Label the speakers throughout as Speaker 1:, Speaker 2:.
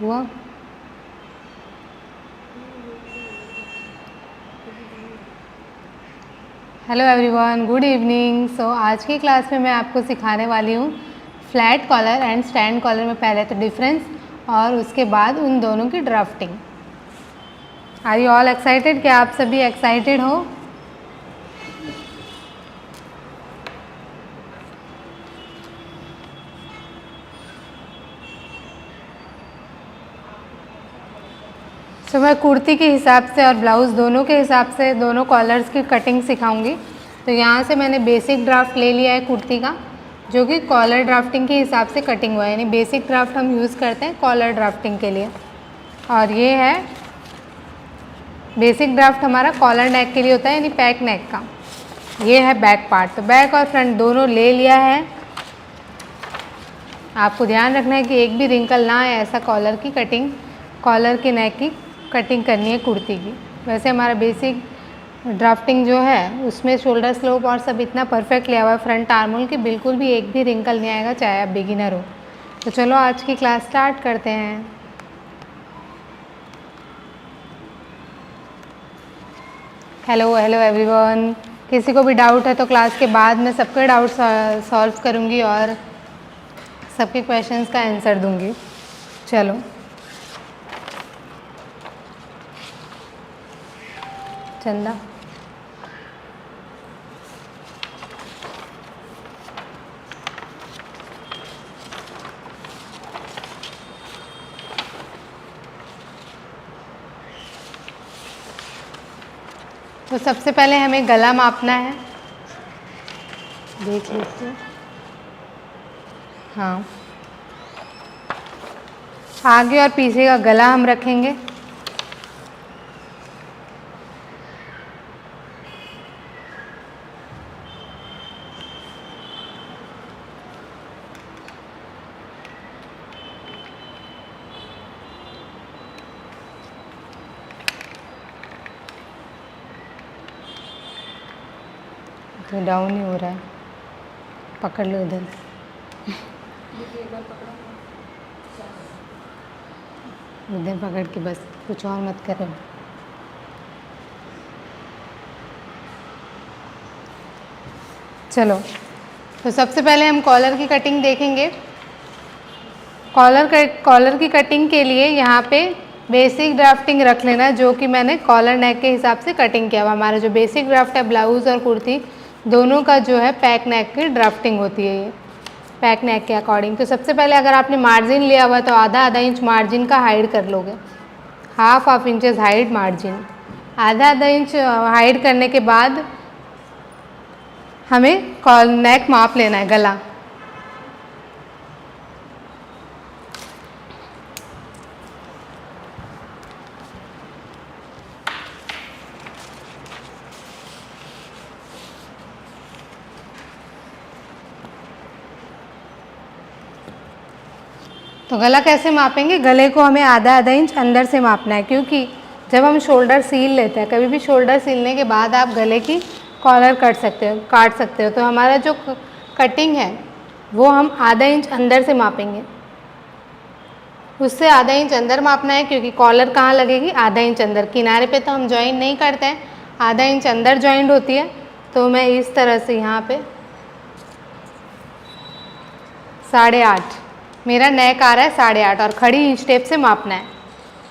Speaker 1: हुआ। Hello everyone, good evening. So आज की क्लास में मैं आपको सिखाने वाली हूँ flat collar and stand collar में पहले तो डिफरेंस और उसके बाद उन दोनों की drafting. Are you all excited? क्या आप सभी एक्साइटेड हो? तो मैं कुर्ती के हिसाब से और ब्लाउज़ दोनों के हिसाब से दोनों कॉलर्स की कटिंग सिखाऊंगी। तो यहाँ से मैंने बेसिक ड्राफ्ट ले लिया है कुर्ती का, जो कि कॉलर ड्राफ्टिंग के हिसाब से कटिंग हुआ है, यानी बेसिक ड्राफ्ट हम यूज़ करते हैं कॉलर ड्राफ्टिंग के लिए। और ये है बेसिक ड्राफ्ट हमारा कॉलर नेक के लिए होता है, यानी पैक नेक का। ये है बैक पार्ट। तो बैक और फ्रंट दोनों ले लिया है। आपको ध्यान रखना है कि एक भी रिंकल ना आए, ऐसा कॉलर की कटिंग, कॉलर के नेक की कटिंग करनी है कुर्ती की। वैसे हमारा बेसिक ड्राफ्टिंग जो है उसमें शोल्डर स्लोप और सब इतना परफेक्ट लिया हुआ है फ्रंट आर्मोल की, बिल्कुल भी एक भी रिंकल नहीं आएगा, चाहे आप बिगिनर हो। तो चलो आज की क्लास स्टार्ट करते हैं। Hello hello everyone. किसी को भी डाउट है तो क्लास के बाद मैं सबके डाउट सॉल्व करूँगी और सबके क्वेश्चंस का आंसर दूँगी। चलो चंदा, तो सबसे पहले हमें गला मापना है। देख लीजिए। हाँ, आगे और पीछे का गला हम रखेंगे। तो डाउन ही हो रहा है, पकड़ लो इधर। इधर पकड़ के बस, कुछ और मत करो। चलो, तो सबसे पहले हम कॉलर की कटिंग देखेंगे। कॉलर की कटिंग के लिए यहाँ पे बेसिक ड्राफ्टिंग रख लेना, जो कि मैंने कॉलर नेक के हिसाब से कटिंग किया हुआ। हमारा जो बेसिक ड्राफ्ट है ब्लाउज़ और कुर्ती दोनों का जो है पैक नेक की ड्राफ्टिंग होती है, ये पैक नेक के अकॉर्डिंग। तो सबसे पहले अगर आपने मार्जिन लिया हुआ तो आधा आधा इंच मार्जिन का हाइड कर लोगे, हाफ इंचेस हाइड मार्जिन। आधा आधा इंच हाइड करने के बाद हमें नेक माप लेना है, गला। तो गला कैसे मापेंगे? गले को हमें आधा आधा इंच अंदर से मापना है, क्योंकि जब हम शोल्डर सील लेते हैं, कभी भी शोल्डर सीलने के बाद आप गले की कॉलर काट सकते हो। तो हमारा जो कटिंग है वो हम आधा इंच अंदर से मापेंगे, उससे आधा इंच अंदर मापना है, क्योंकि कॉलर कहाँ लगेगी? आधा इंच अंदर। किनारे पे तो हम जॉइंट नहीं करते हैं, आधा इंच अंदर जॉइंट होती है। तो मैं इस तरह से यहाँ पे 8.5, मेरा नेक आ रहा है 8.5, और खड़ी इंच टेप से मापना है,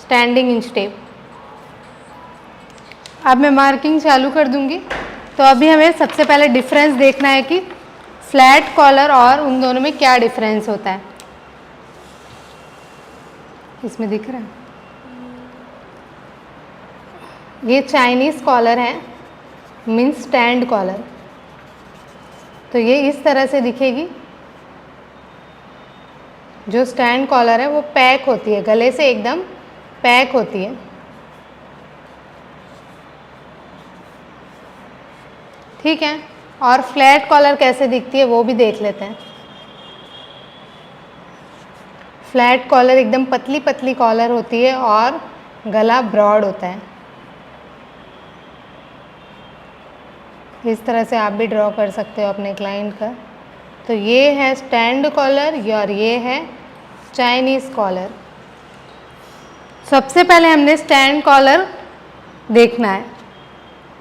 Speaker 1: स्टैंडिंग इंच टेप। अब मैं मार्किंग चालू कर दूंगी। तो अभी हमें सबसे पहले डिफरेंस देखना है कि फ्लैट कॉलर और उन दोनों में क्या डिफरेंस होता है। इसमें दिख रहा है, ये चाइनीज़ कॉलर है, मीन्स स्टैंड कॉलर। तो ये इस तरह से दिखेगी। जो स्टैंड कॉलर है वो पैक होती है, गले से एकदम पैक होती है, ठीक है। और फ्लैट कॉलर कैसे दिखती है वो भी देख लेते हैं। फ्लैट कॉलर एकदम पतली पतली कॉलर होती है और गला ब्रॉड होता है। इस तरह से आप भी ड्रॉ कर सकते हो अपने क्लाइंट का। तो ये है स्टैंड कॉलर और ये है चाइनीज़ कॉलर। सबसे पहले हमने स्टैंड कॉलर देखना है।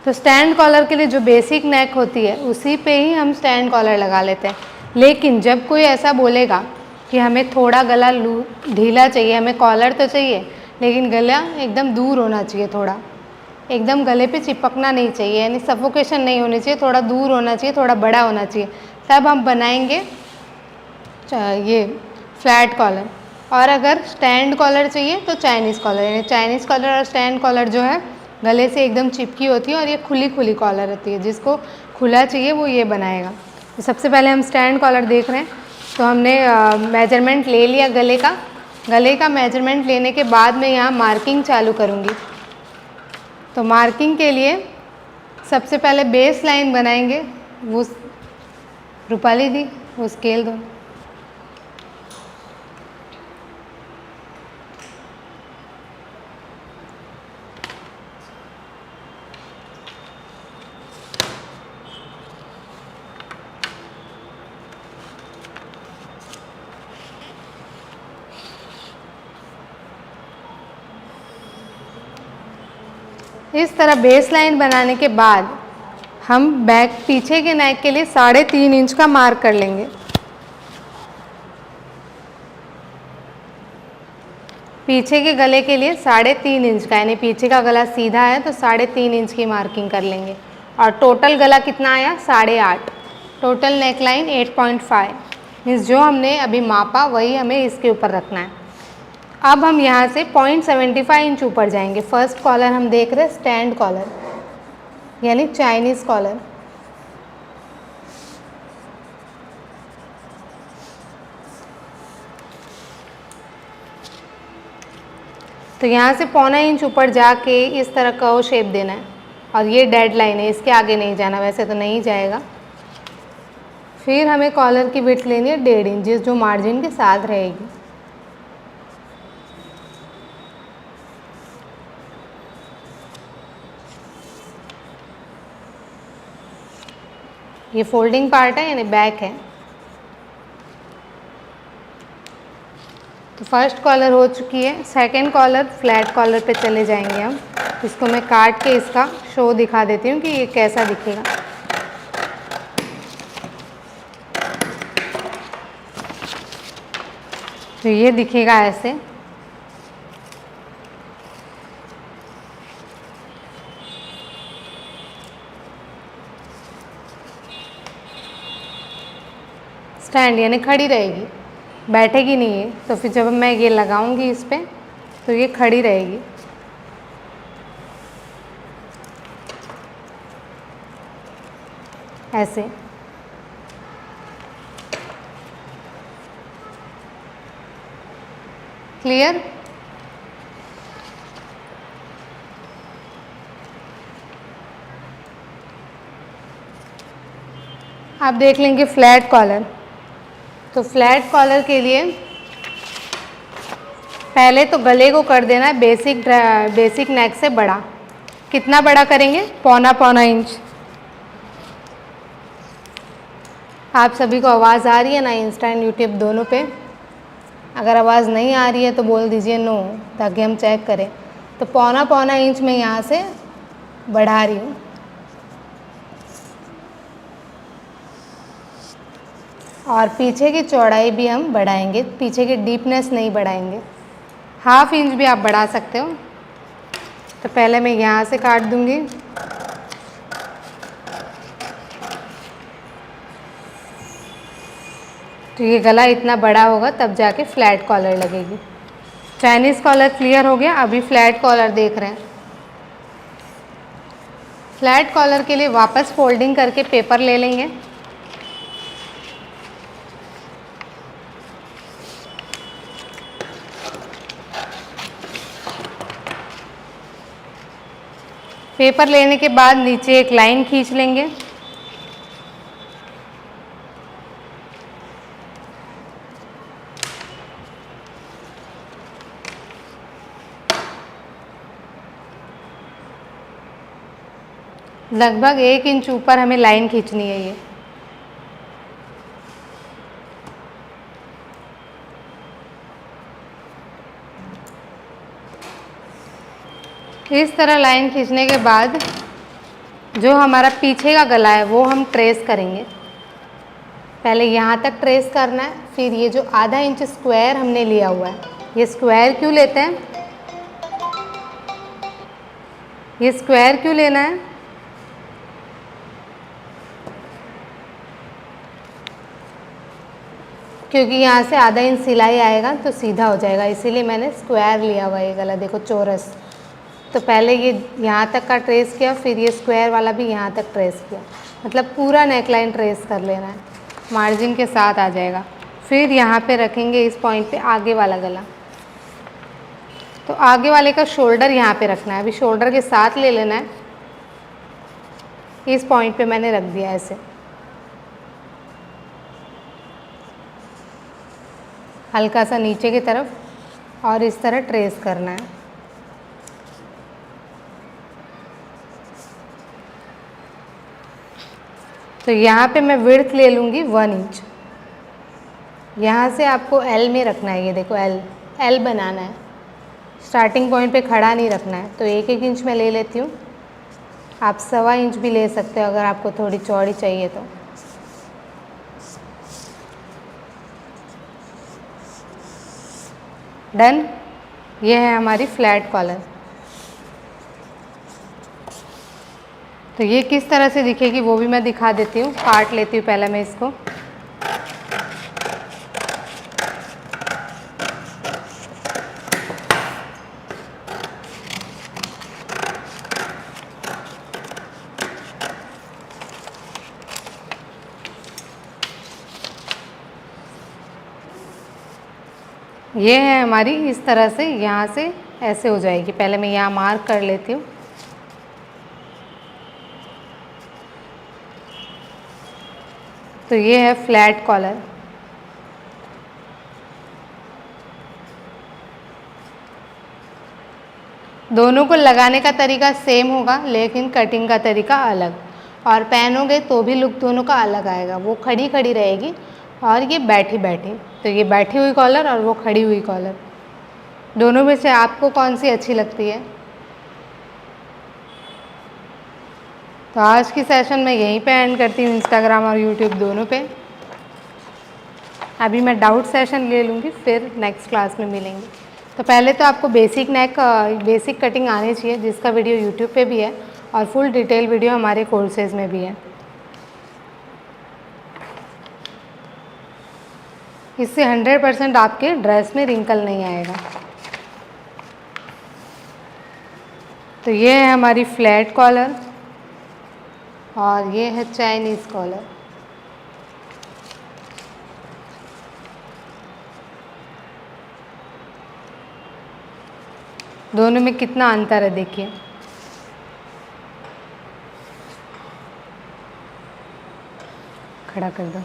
Speaker 1: तो स्टैंड कॉलर के लिए जो बेसिक नेक होती है उसी पे ही हम स्टैंड कॉलर लगा लेते हैं। लेकिन जब कोई ऐसा बोलेगा कि हमें थोड़ा गला ढीला चाहिए, हमें कॉलर तो चाहिए लेकिन गला एकदम दूर होना चाहिए, थोड़ा एकदम गले पे चिपकना नहीं चाहिए, यानी सफोकेशन नहीं होनी चाहिए, थोड़ा दूर होना चाहिए, थोड़ा बड़ा होना चाहिए, तब हम बनाएंगे ये फ्लैट कॉलर। और अगर स्टैंड कॉलर चाहिए तो चाइनीज़ कॉलर, यानी चाइनीज़ कॉलर और स्टैंड कॉलर जो है गले से एकदम चिपकी होती है और ये खुली खुली कॉलर होती है। जिसको खुला चाहिए वो ये बनाएगा। तो सबसे पहले हम स्टैंड कॉलर देख रहे हैं। तो हमने मेजरमेंट ले लिया गले का। गले का मेजरमेंट लेने के बाद मैं यहाँ मार्किंग चालू करूँगी। तो मार्किंग के लिए सबसे पहले बेस लाइन बनाएंगे। वो रूपाली दी वो स्केल दो। इस तरह बेस लाइन बनाने के बाद हम बैक पीछे के नेक के लिए 3.5 इंच का मार्क कर लेंगे। पीछे के गले के लिए 3.5 इंच का, यानी पीछे का गला सीधा है तो 3.5 इंच की मार्किंग कर लेंगे। और टोटल गला कितना आया 8.5। टोटल नेक लाइन 8.5 मीन्स जो हमने अभी मापा वही हमें इसके ऊपर रखना है। अब हम यहाँ से 0.75 इंच ऊपर जाएंगे। फर्स्ट कॉलर हम देख रहे हैं स्टैंड कॉलर यानी चाइनीज़ कॉलर। तो यहाँ से 0.25 इंच ऊपर जाके इस तरह कर्व शेप देना है और ये डेड लाइन है, इसके आगे नहीं जाना, वैसे तो नहीं जाएगा। फिर हमें कॉलर की विड्थ लेनी है 1.5 इंच जो मार्जिन के साथ रहेगी। ये फोल्डिंग पार्ट है यानी बैक है। तो फर्स्ट कॉलर हो चुकी है। सेकंड कॉलर फ्लैट कॉलर पे चले जाएंगे हम। इसको मैं काट के इसका शो दिखा देती हूँ कि ये कैसा दिखेगा। तो ये दिखेगा ऐसे। स्टैंड यानी खड़ी रहेगी, बैठेगी नहीं है। तो फिर जब मैं ये लगाऊंगी इस पर तो ये खड़ी रहेगी। ऐसे क्लियर। आप देख लेंगे फ्लैट कॉलर। तो फ्लैट कॉलर के लिए पहले तो गले को कर देना है बेसिक नेक से बड़ा। कितना बड़ा करेंगे 0.25 इंच। आप सभी को आवाज़ आ रही है ना इंस्टा एंड यूट्यूब दोनों पे? अगर आवाज़ नहीं आ रही है तो बोल दीजिए नो, ताकि हम चेक करें। तो 0.25 इंच में यहाँ से बढ़ा रही हूँ। और पीछे की चौड़ाई भी हम बढ़ाएंगे, पीछे की डीपनेस नहीं बढ़ाएंगे। 1/2 इंच भी आप बढ़ा सकते हो। तो पहले मैं यहाँ से काट दूँगी। तो ये गला इतना बड़ा होगा तब जाके फ्लैट कॉलर लगेगी। चाइनीज़ कॉलर क्लियर हो गया। अभी फ्लैट कॉलर देख रहे हैं। फ्लैट कॉलर के लिए वापस फोल्डिंग करके पेपर ले लेंगे। पेपर लेने के बाद नीचे एक लाइन खींच लेंगे। लगभग 1 इंच ऊपर हमें लाइन खींचनी है ये। इस तरह लाइन खींचने के बाद जो हमारा पीछे का गला है वो हम ट्रेस करेंगे। पहले यहाँ तक ट्रेस करना है, फिर ये जो आधा इंच स्क्वायर हमने लिया हुआ है, ये स्क्वायर क्यों लेते हैं, ये स्क्वायर क्यों लेना है, क्योंकि यहाँ से आधा इंच सिलाई आएगा तो सीधा हो जाएगा, इसीलिए मैंने स्क्वायर लिया हुआ है। ये गला देखो चौरस, तो पहले ये यहाँ तक का ट्रेस किया, फिर ये स्क्वायर वाला भी यहाँ तक ट्रेस किया, मतलब पूरा नेकलाइन ट्रेस कर लेना है, मार्जिन के साथ आ जाएगा। फिर यहाँ पे रखेंगे इस पॉइंट पे आगे वाला गला, तो आगे वाले का शोल्डर यहाँ पे रखना है, अभी शोल्डर के साथ ले लेना है। इस पॉइंट पे मैंने रख दिया ऐसे, हल्का सा नीचे की तरफ और इस तरह ट्रेस करना है। तो यहाँ पे मैं विड्थ ले लूँगी 1 इंच, यहाँ से आपको एल में रखना है, ये देखो एल बनाना है, स्टार्टिंग पॉइंट पे खड़ा नहीं रखना है। तो 1-1 इंच मैं ले लेती हूँ, आप 1.25 इंच भी ले सकते हो अगर आपको थोड़ी चौड़ी चाहिए तो। डन, ये है हमारी फ्लैट कॉलर। तो ये किस तरह से दिखेगी वो भी मैं दिखा देती हूँ, काट लेती हूँ पहले मैं इसको। ये है हमारी इस तरह से, यहाँ से ऐसे हो जाएगी। पहले मैं यहाँ मार्क कर लेती हूँ। तो ये है फ्लैट कॉलर। दोनों को लगाने का तरीका सेम होगा लेकिन कटिंग का तरीका अलग, और पहनोगे तो भी लुक दोनों का अलग आएगा। वो खड़ी खड़ी रहेगी और ये बैठी बैठी, तो ये बैठी हुई कॉलर और वो खड़ी हुई कॉलर, दोनों में से आपको कौन सी अच्छी लगती है। तो आज की सेशन मैं यहीं पे एंड करती हूँ, इंस्टाग्राम और यूट्यूब दोनों पे। अभी मैं डाउट सेशन ले लूँगी, फिर नेक्स्ट क्लास में मिलेंगे। तो पहले तो आपको बेसिक बेसिक कटिंग आनी चाहिए, जिसका वीडियो यूट्यूब पे भी है और फुल डिटेल वीडियो हमारे कोर्सेज में भी है। इससे 100% आपके ड्रेस में रिंकल नहीं आएगा। तो ये है हमारी फ्लैट कॉलर और ये है चाइनीज़ कॉलर। दोनों में कितना अंतर है देखिए। खड़ा कर दो।